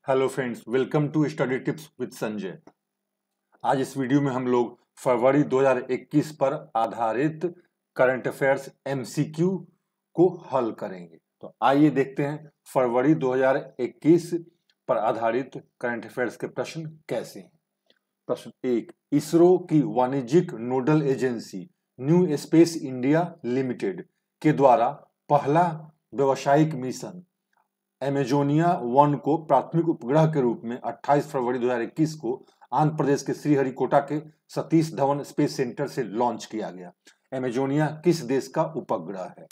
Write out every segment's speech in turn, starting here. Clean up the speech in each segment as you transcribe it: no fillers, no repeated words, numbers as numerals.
Hello friends, welcome to study tips with Sanjay. आज इस video में हम लोग फरवरी 2021 पर आधारित करंट अफेयर्स एमसीक्यू को हल करेंगे। तो आइए देखते हैं फरवरी 2021 पर आधारित करंट अफेयर्स के प्रश्न कैसे हैं। प्रश्न 1, इसरो की वाणिज्यिक nodal agency new space India limited के द्वारा पहला व्यावसायिक मिशन एमेजोनिया 1 को प्राथमिक उपग्रह के रूप में 28 फरवरी 2021 को आंध्र प्रदेश के श्रीहरिकोटा के सतीश धवन स्पेस सेंटर से लॉन्च किया गया। एमेजोनिया किस देश का उपग्रह है?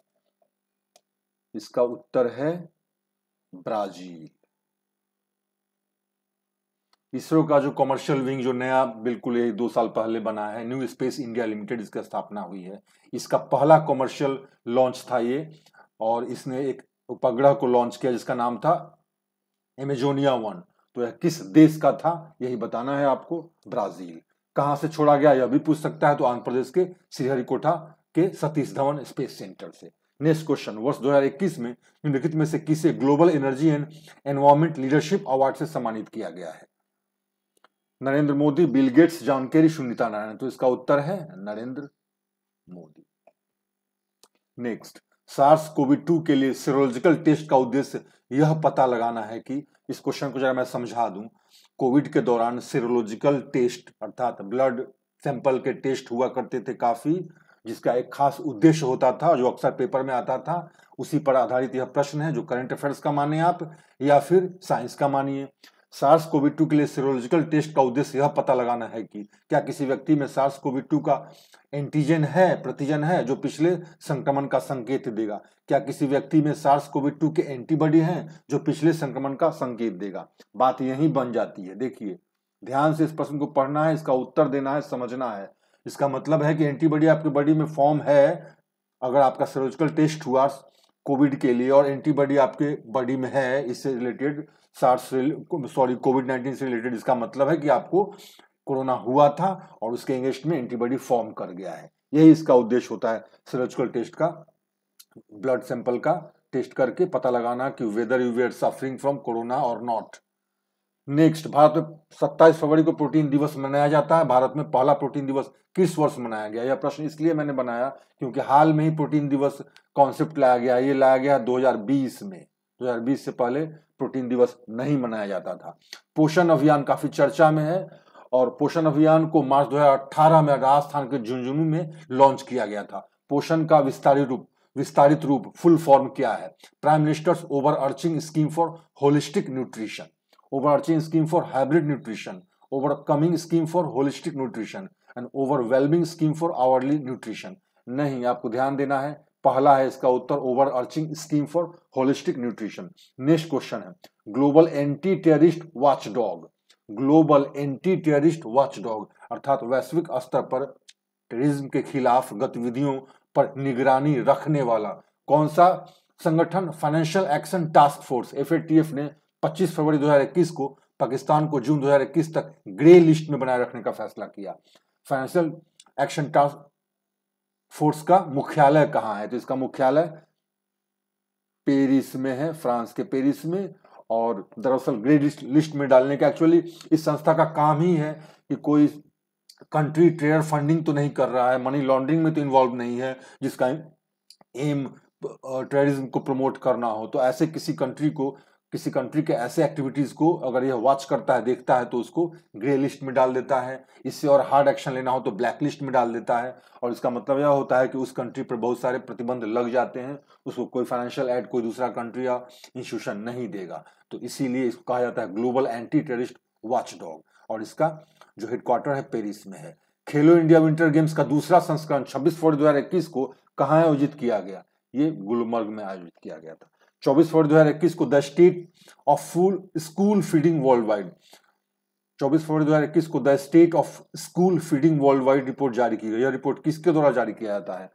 इसका उत्तर है ब्राजील। इसरो का जो कमर्शियल विंग जो नया बिल्कुल 2 साल पहले बना है, न्यू स्पेस इंडिया लिमिटेड, इसकी स्थापना हुई है। इसका पहला कमर्शियल लॉन्च था ये, और इसने एक उपग्रह को लॉन्च किया जिसका नाम था एमेजोनिया 1। तो यह किस देश का था यही बताना है आपको। ब्राजील। कहां से छोड़ा गया यह भी पूछ सकता है, तो आंध्र प्रदेश के श्रीहरिकोटा के सतीश धवन स्पेस सेंटर से। नेक्स्ट क्वेश्चन, वर्ष 2021 में निम्नलिखित में से किसे global energy and environment leadership award से सम्मानित किया गया है? Narendra Modi, Bill Gates, John Kerry, Sunita Narayan. तो इसका उत्तर है Narendra Modi. Next, SARS COVID 2 के लिए सीरोलॉजिकल टेस्ट का उद्देश्य यह पता लगाना है कि, इस क्वेश्चन को जरा मैं समझा दूं, कोविड के दौरान सीरोलॉजिकल टेस्ट अर्थात ब्लड सैंपल के टेस्ट हुआ करते थे काफी, जिसका एक खास उद्देश्य होता था जो अक्सर पेपर में आता था। उसी पर आधारित यह प्रश्न है, जो करंट अफेयर्स का मानिए आप या फिर साइंस का मानिए। सार्स कोविड 2 के लिए सीरोलॉजिकल टेस्ट का उद्देश्य यह पता लगाना है कि क्या किसी व्यक्ति में सार्स कोविड 2 का एंटीजन है, प्रतिजन है, जो पिछले संक्रमण का संकेत देगा। क्या किसी व्यक्ति में सार्स कोविड 2 के एंटीबॉडी हैं जो पिछले संक्रमण का संकेत देगा। बात यही बन जाती है। देखिए, ध्यान से इस प्रश्न को पढ़ना है, इसका उत्तर देना है, समझना है। इसका मतलब है कि एंटीबॉडी आपके बॉडी में फॉर्म है। अगर आपका सीरोलॉजिकल टेस्ट हुआ कोविड के लिए और एंटीबॉडी आपके बॉडी में है इससे रिलेटेड, कोविड-19 से रिलेटेड, इसका मतलब है कि आपको कोरोना हुआ था और उसके अगेंस्ट में एंटीबॉडी फॉर्म कर गया है। यही इसका उद्देश्य होता है सीरोलॉजिकल टेस्ट का, ब्लड सैंपल का टेस्ट करके पता लगाना कि whether you were suffering from corona और नॉट। नेक्स्ट, भारत में 27 फरवरी को प्रोटीन दिवस मनाया जाता है। भारत में पहला प्रोटीन दिवस किस वर्ष मनाया गया? यह प्रश्न इसलिए मैंने बनाया क्योंकि हाल में ही प्रोटीन दिवस कॉन्सेप्ट लाया गया। ये लाया गया 2020 में। 2020 से पहले प्रोटीन दिवस नहीं मनाया जाता था। पोषण अभियान काफी चर्चा में है, और पोषण अभियान को मार्च 2018 में राजस्थान के झुंझुनू में लॉन्च किया गया था। पोषण का विस्तारित रूप फुल फॉर्म क्या है? Prime ministers overarching scheme for holistic nutrition, overarching scheme for hybrid nutrition, overcoming scheme for holistic nutrition and overwhelming scheme for hourly nutrition। नहीं, आपको ध्यान देना है, पहला है इसका उत्तर, overarching scheme for holistic nutrition। Next question है, global anti terrorist watchdog, global anti terrorist watchdog अर्थात वैश्विक स्तर पर टेररिज्म के खिलाफ गतिविधियों पर निगरानी रखने वाला कौन सा संगठन? Financial action task force FATF ने 25 फरवरी 2021 को पाकिस्तान को जून 2021 तक ग्रे लिस्ट में बनाए रखने का फैसला किया। फाइनेंशियल एक्शन टास्क फोर्स का मुख्यालय कहां है? तो इसका मुख्यालय पेरिस में है, फ्रांस के पेरिस में। और दरअसल ग्रे लिस्ट में डालने का एक्चुअली इस संस्था का काम ही है कि कोई कंट्री टेरर फंडिंग तो नहीं कर रहा है, मनी लॉन्ड्रिंग में तो इन्वॉल्व नहीं है, जिसका एम टेररिज्म को प्रमोट करना हो। तो ऐसे किसी कंट्री के ऐसे एक्टिविटीज को अगर यह वॉच करता है, देखता है, तो उसको ग्रे लिस्ट में डाल देता है। इससे और हार्ड एक्शन लेना हो तो ब्लैक लिस्ट में डाल देता है। और इसका मतलब यह होता है कि उस कंट्री पर बहुत सारे प्रतिबंध लग जाते हैं, उसको कोई फाइनेंशियल एड कोई दूसरा कंट्री या इंस्टीट्यूशन नहीं देगा। तो इसीलिए इसको कहा जाता है ग्लोबल एंटी टेररिस्ट वॉचडॉग, और इसका जो हेडक्वार्टर है पेरिस में है। खेलो इंडिया विंटर गेम्स का दूसरा संस्करण 26 फरवरी 2021 को कहाँ आयोजित किया गया? ये गुलमर्ग में आयोजित किया गया था। 24 फरवरी 2021 को the state of full school feeding world wide, 24 फरवरी 2021 को the state of school feeding world wide report जारी की गई। यह रिपोर्ट किसके द्वारा जारी किया जाता है?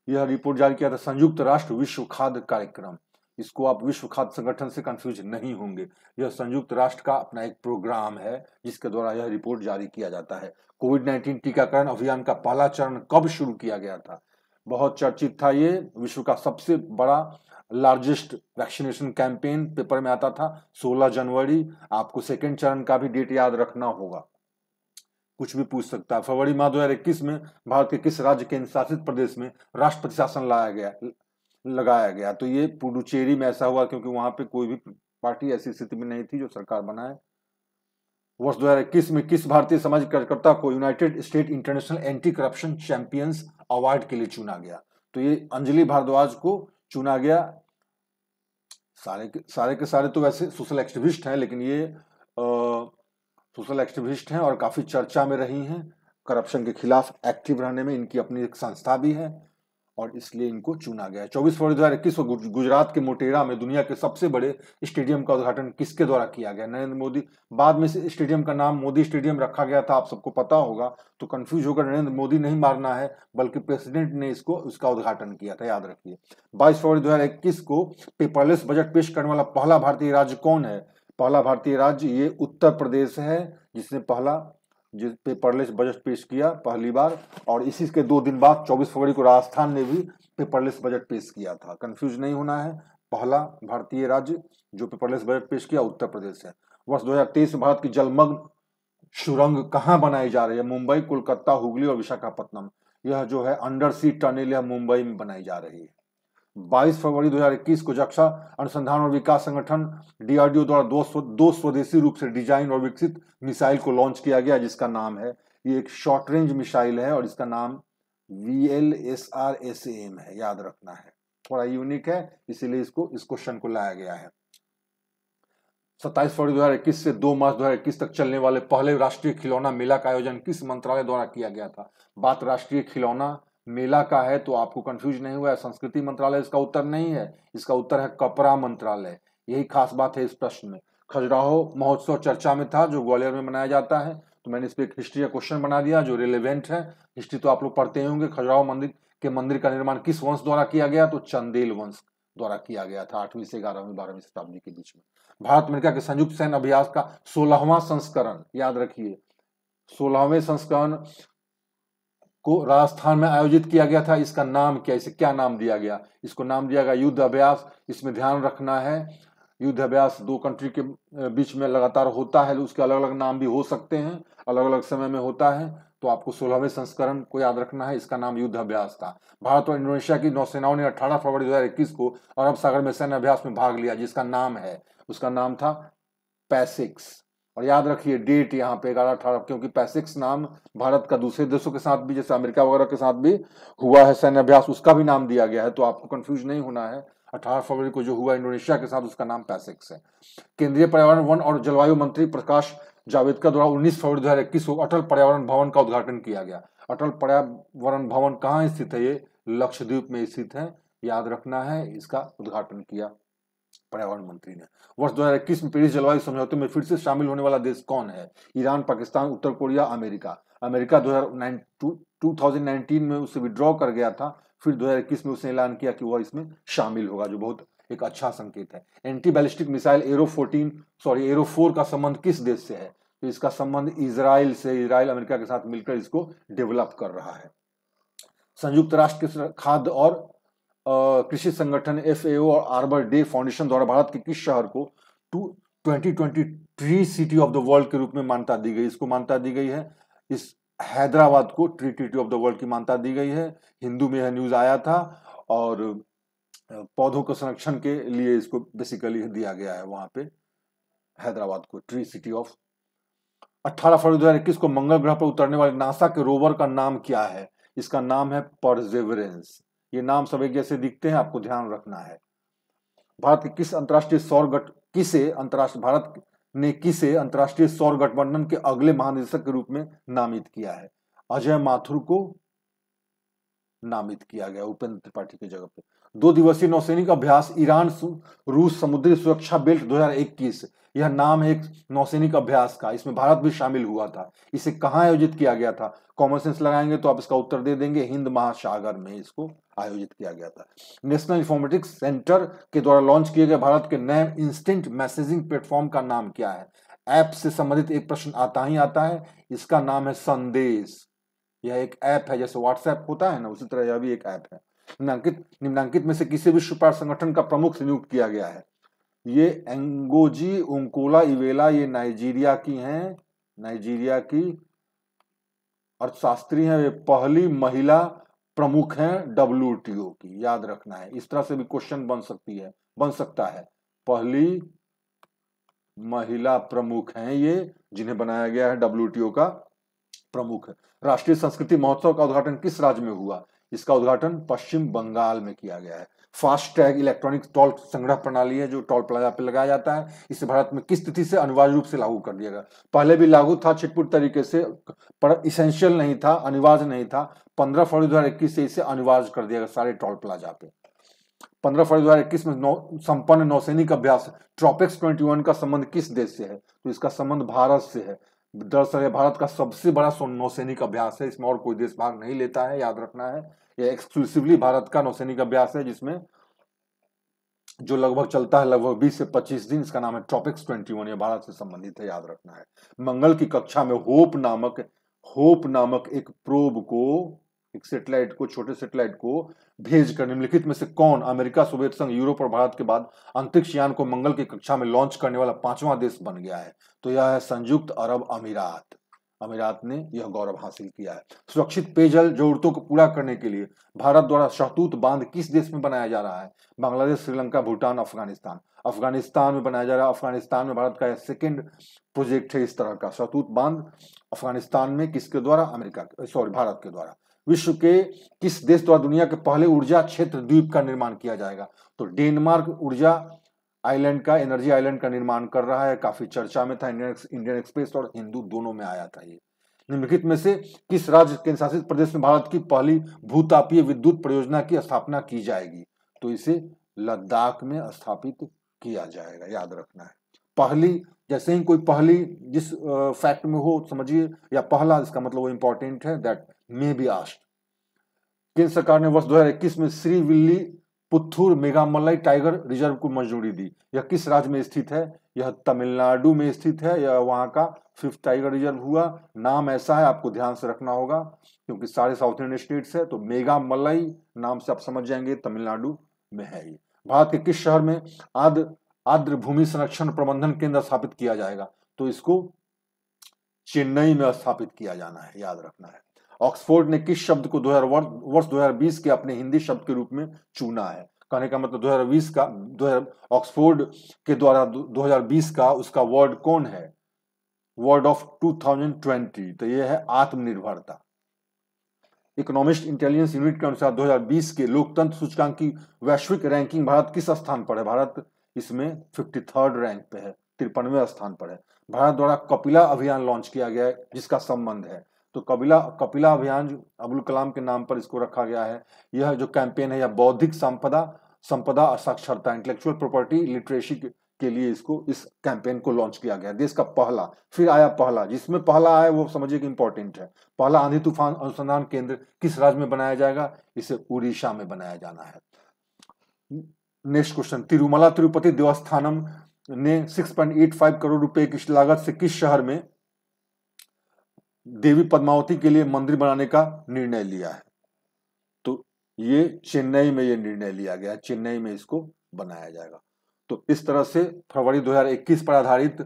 यह रिपोर्ट जारी किया था संयुक्त राष्ट्र विश्व खाद्य कार्यक्रम। इसको आप विश्व खाद्य संगठन से कंफ्यूज नहीं होंगे। यह संयुक्त राष्ट्र का अपना एक प्रोग्राम है जिसके द्वारा यह रिपोर्ट जारी किया जाता है। कोविड-19 टीकाकरण अभियान का पहला चरण कब शुरू किया गया था? बहुत चर्चित था ये, विश्व का सबसे बड़ा लार्जेस्ट वैक्सीनेशन कैंपेन पेपर में आता था। 16 जनवरी, आपको सेकेंड चरण का भी डेट याद रखना होगा, कुछ भी पूछ सकता है। फरवरी माह 2021 में भारत के किस राज्य केंद्र शासित प्रदेश में राष्ट्रपति शासन लगाया गया? तो ये पुडुचेरी में ऐसा हुआ क्योंकि वहां पे कोई भी पार्टी ऐसी स्थिति में नहीं थी जो सरकार बनाए। वर्ष 2021 में किस भारतीय सामाजिक कार्यकर्ता को United state international anti corruption champions award के लिए चुना गया? तो ये अंजलि भारद्वाज को चुना गया। सारे के सारे तो वैसे सोशल एक्टिविस्ट हैं, लेकिन ये सोशल एक्टिविस्ट हैं और काफी चर्चा में रही हैं, करप्शन के खिलाफ एक्टिव रहने में इनकी अपनी एक संस्था भी है और इसलिए इनको चुना गया है। 24 फरवरी 2021 को गुजरात के मोटेरा में दुनिया के सबसे बड़े स्टेडियम का उद्घाटन किसके द्वारा किया गया? नरेंद्र मोदी। बाद में इस स्टेडियम का नाम मोदी स्टेडियम रखा गया था, आप सबको पता होगा, तो कंफ्यूज होकर नरेंद्र मोदी नहीं मारना है, बल्कि प्रेसिडेंट ने उसका उद्घाटन किया था, याद रखिए। 22 फरवरी 2021 को पेपरलेस बजट पेश करने वाला पहला भारतीय राज्य कौन है? पहला भारतीय राज्य ये उत्तर प्रदेश है, जिसने जिस पेपरलेस बजट पेश किया पहली बार। और इसी के 2 दिन बाद 24 फरवरी को राजस्थान ने भी पेपरलेस बजट पेश किया था। कंफ्यूज नहीं होना है, पहला भारतीय राज्य जो पेपरलेस बजट पेश किया उत्तर प्रदेश है। वर्ष 2023 में भारत की जलमग्न सुरंग कहाँ बनाई जा रही है? मुंबई, कोलकाता, हुगली और विशाखापट्टनम। यह जो है अंडर सी टनल, यह मुंबई में बनाई जा रही है। 22 फरवरी 2021 को रक्षा अनुसंधान और विकास संगठन DRDO द्वारा दो स्वदेशी रूप से डिजाइन और विकसित मिसाइल को लॉन्च किया गया, जिसका नाम है, ये एक शॉर्ट रेंज मिसाइल है और इसका नाम VLSRSAM है, याद रखना है, थोड़ा यूनिक है, इसीलिए इस क्वेश्चन को लाया गया है। 27 फरवरी 2021 से 2 मार्च 2021 तक चलने वाले पहले राष्ट्रीय खिलौना मेला का आयोजन किस मंत्रालय द्वारा किया गया था? बात राष्ट्रीय खिलौना मेला का है तो आपको कंफ्यूज नहीं हुआ है, संस्कृति मंत्रालय इसका उत्तर नहीं है, इसका उत्तर है कपड़ा मंत्रालय। यही खास बात है इस प्रश्न में। खजुराहो महोत्सव चर्चा में था, जो ग्वालियर में मनाया जाता है, तो मैंने इस पे एक हिस्ट्री का क्वेश्चन बना दिया जो रिलेवेंट है। हिस्ट्री तो आप लोग पढ़ते ही होंगे। खजुराहो मंदिर का निर्माण किस वंश द्वारा किया गया? तो चंदेल वंश द्वारा किया गया था 8वीं से 11वीं 12वीं शताब्दी के बीच में। भारत अमेरिका के संयुक्त सैन्य अभ्यास का 16वां संस्करण, याद रखिए, 16वें संस्करण को राजस्थान में आयोजित किया गया था। इसका नाम क्या, इसे क्या नाम दिया गया? इसको नाम दिया गया युद्ध अभ्यास। इसमें ध्यान रखना है, युद्ध अभ्यास 2 कंट्री के बीच में लगातार होता है, उसके अलग अलग नाम भी हो सकते हैं, अलग अलग समय में होता है, तो आपको 16वें संस्करण को याद रखना है, इसका नाम युद्ध अभ्यास था। भारत और इंडोनेशिया की नौसेनाओं ने 18 फरवरी 2021 को अरब सागर में सैन्य अभ्यास में भाग लिया, जिसका नाम है, उसका नाम था पैसिक्स। और याद रखिए डेट यहाँ पे 11-18, क्योंकि पैसिक्स नाम भारत का दूसरे देशों के साथ भी, जैसे अमेरिका वगैरह के साथ भी हुआ है सैन्य अभ्यास, उसका भी नाम दिया गया है, तो आपको कंफ्यूज नहीं होना है। 18 फरवरी को जो हुआ इंडोनेशिया के साथ, उसका नाम पैसिक्स है। केंद्रीय पर्यावरण, वन और जलवायु मंत्री प्रकाश जावड़ेकर द्वारा 19 फरवरी 2021 को अटल पर्यावरण भवन का उद्घाटन किया गया। अटल पर्यावरण भवन कहाँ स्थित है? ये लक्षद्वीप में स्थित है, याद रखना है, इसका उद्घाटन किया पर्यावरण मंत्री ने। वर्ष 2021 में पेरिस जलवायु समझौते में फिर से शामिल होने वाला देश कौन है? ईरान, पाकिस्तान, उत्तर कोरिया, अमेरिका। अमेरिका 2019 में उसे विड्रॉ कर गया था, फिर 2021 में उसने ऐलान किया कि वह इसमें शामिल होगा, जो बहुत एक अच्छा संकेत है। एंटी बैलिस्टिक मिसाइल एरो 4 का संबंध किस देश से है? तो इसका संबंध इजराइल से, इजराइल अमेरिका के साथ मिलकर इसको डेवलप कर रहा है। संयुक्त राष्ट्र के खाद्य और कृषि संगठन FAO और आर्बर डे फाउंडेशन द्वारा भारत के किस शहर को 2020 tree city of the world के रूप में मान्यता दी गई? इसको मान्यता दी गई है, इस हैदराबाद को tree city of the world की मान्यता दी गई है। हिंदू में यह न्यूज आया था और पौधों के संरक्षण के लिए इसको बेसिकली दिया गया है, वहां पे हैदराबाद को ट्री सिटी ऑफ। 18 फरवरी 2021 को मंगल ग्रह पर उतरने वाले नासा के रोवर का नाम क्या है? इसका नाम है परसेवरेंस। ये नाम सब एक जैसे दिखते हैं, आपको ध्यान रखना है। भारत के भारत ने किसे अंतर्राष्ट्रीय सौर गठबंधन के अगले महानिदेशक के रूप में नामित किया है? अजय माथुर को नामित किया गया उपेंद्र त्रिपाठी की जगह पे। 2 दिवसीय नौसैनिक अभ्यास ईरान रूस समुद्री सुरक्षा बेल्ट 2021, यह नाम है एक नौसैनिक अभ्यास का, इसमें भारत भी शामिल हुआ था। इसे कहाँ आयोजित किया गया था? कॉमन सेंस लगाएंगे तो आप इसका उत्तर दे देंगे, हिंद महासागर में इसको आयोजित किया गया था। नेशनल इंफॉर्मेटिक्स सेंटर के द्वारा लॉन्च किए गए भारत के नए इंस्टेंट मैसेजिंग प्लेटफॉर्म का नाम क्या है? ऐप से संबंधित एक प्रश्न आता ही आता है, इसका नाम है संदेश। यह एक ऐप है, जैसे व्हाट्सएप होता है ना, उसी तरह यह भी एक ऐप है। निम्नांकित में से किसी विश्व व्यापार संगठन का प्रमुख नियुक्त किया गया है। ये एंगोजी उंकोला इवेला, ये नाइजीरिया की हैं, नाइजीरिया की अर्थशास्त्री हैं। ये पहली महिला प्रमुख हैं WTO की, याद रखना है। इस तरह से भी क्वेश्चन बन सकता है। पहली महिला प्रमुख हैं ये, जिन्हें बनाया गया है WTO का प्रमुख है। राष्ट्रीय संस्कृति महोत्सव का उद्घाटन किस राज्य में हुआ? इसका उद्घाटन पश्चिम बंगाल में किया गया है। फास्ट टैग इलेक्ट्रॉनिक टोल संग्रह प्रणाली है जो टोल प्लाजा पे लगाया जाता है। इसे भारत में किस तिथि से अनिवार्य रूप से लागू कर दिया गया? पहले भी लागू था छिटपुट तरीके से, पर इसेंशियल नहीं था, अनिवार्य नहीं था। 15 फरवरी 2021 से इसे अनिवार्य कर दिया गया सारे टोल प्लाजा पे। 15 फरवरी 2021 में संपन्न नौसैनिक अभ्यास ट्रॉपिक्स 21 का संबंध किस देश से है? तो इसका संबंध भारत से है। दरअसल ये भारत का सबसे बड़ा नौसैनिक अभ्यास है, इसमें और कोई देश भाग नहीं लेता है, याद रखना है। यह एक्सक्लूसिवली भारत का नौसैनिक अभ्यास है, जिसमें जो लगभग चलता है लगभग 20 से 25 दिन। इसका नाम है ट्रॉपिक्स 21, ये भारत से संबंधित है, याद रखना है। मंगल की कक्षा में होप नामक एक प्रोब को, एक सैटेलाइट को, छोटे सैटेलाइट को भेजकर निम्नलिखित में से कौन अमेरिका, सोवियत संघ, यूरोप और भारत के बाद अंतरिक्ष यान को मंगल की कक्षा में लॉन्च करने वाला 5वां देश बन गया है? तो यह है संयुक्त अरब अमीरात। अमीरात ने यह गौरव हासिल किया है। सुरक्षित पेयजल जरूरतों को पूरा करने के लिए भारत द्वारा शहतूत बांध किस देश में बनाया जा रहा है? बांग्लादेश, श्रीलंका, भूटान, अफगानिस्तान। अफगानिस्तान में बनाया जा रहा है। अफगानिस्तान में भारत का सेकेंड प्रोजेक्ट है इस तरह का शहतूत बांध। अफगानिस्तान में किसके द्वारा? भारत के द्वारा। विश्व के किस देश द्वारा दुनिया के पहले ऊर्जा क्षेत्र द्वीप का निर्माण किया जाएगा? तो डेनमार्क ऊर्जा आइलैंड का, एनर्जी आइलैंड का निर्माण कर रहा है। काफी चर्चा में था, इंडियन एक्सप्रेस और हिंदू दोनों में आया था ये। निम्नलिखित में से किस राज्य केंद्र शासित प्रदेश में भारत की पहली भूतापीय विद्युत परियोजना की स्थापना की जाएगी? तो इसे लद्दाख में स्थापित किया जाएगा, याद रखना है। पहली, जैसे ही कोई पहली जिस फैक्ट में हो समझिए, या पहला इसका मतलब वो इंपॉर्टेंट है, दैट मे बी आस्क्ड। केंद्र सरकार ने वर्ष 2021 में Srivilliputhur Meghamalai tiger reserve को मंजूरी दी। यह किस राज्य में स्थित है? यह तमिलनाडु में स्थित है। यह वहां का 5th टाइगर रिजर्व हुआ। नाम ऐसा है, आपको ध्यान से रखना होगा, क्योंकि सारे साउथ इंडियन स्टेट्स है, तो मेघामलाई नाम से आप समझ जाएंगे तमिलनाडु में है ये। भारत के किस शहर में आर्द्र भूमि संरक्षण प्रबंधन केंद्र स्थापित किया जाएगा? तो इसको चेन्नई में स्थापित किया जाना है, याद रखना है। ऑक्सफोर्ड ने किस शब्द को वर्ष 2020 के अपने हिंदी शब्द के रूप में चुना है? कहने का मतलब 2020 का ऑक्सफोर्ड के द्वारा 2020 का उसका वर्ड कौन है? वर्ड ऑफ 2020, तो ये है आत्मनिर्भरता। इकोनॉमिस्ट इंटेलिजेंस यूनिट के अनुसार 2020 के लोकतंत्र सूचकांक की वैश्विक रैंकिंग भारत किस स्थान पर है? भारत इसमें 53rd रैंक पे है, 53वें स्थान पर है। भारत द्वारा कपिला अभियान लॉन्च किया गया है, जिसका संबंध है, तो कपिला अभियान अब्दुल कलाम के नाम पर इसको रखा गया है। यह जो कैंपेन है, यह बौद्धिक संपदा साक्षरता, इंटेलेक्चुअल प्रॉपर्टी लिटरेसी के लिए इस कैंपेन को लॉन्च किया गया। देश का पहला, फिर आया पहला, जिसमें पहला है वो समझिए कि इंपॉर्टेंट है। पहला आंधी तूफान अनुसंधान केंद्र किस राज्य में बनाया जाएगा? इसे उड़ीसा में बनाया जाना है। नेक्स्ट क्वेश्चन, तिरुमला तिरुपति देवस्थानम ने 6.85 करोड़ रुपए की लागत से किस शहर में देवी पद्मावती के लिए मंदिर बनाने का निर्णय लिया है? तो ये चेन्नई में ये निर्णय लिया गया है, चेन्नई में इसको बनाया जाएगा। तो इस तरह से फरवरी 2021 पर आधारित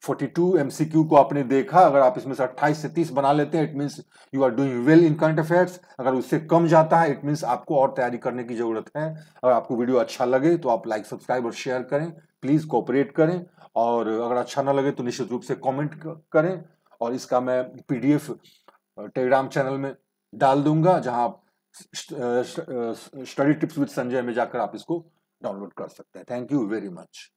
42 MCQ को आपने देखा। अगर आप इसमें से 28 से 30 बना लेते हैं, it means you are doing well in current affairs. अगर उससे कम जाता है, इट मींस आपको और तैयारी करने की जरूरत है। अगर आपको वीडियो अच्छा लगे तो आप लाइक, सब्सक्राइब और शेयर करें, प्लीज कोऑपरेट करें। और अगर अच्छा ना लगे तो निश्चित रूप से कॉमेंट करें। और इसका मैं PDF टेलीग्राम चैनल में डाल दूंगा, जहां आप स्टडी टिप्स विद संजय में जाकर आप इसको डाउनलोड कर सकते हैं। Thank you very much.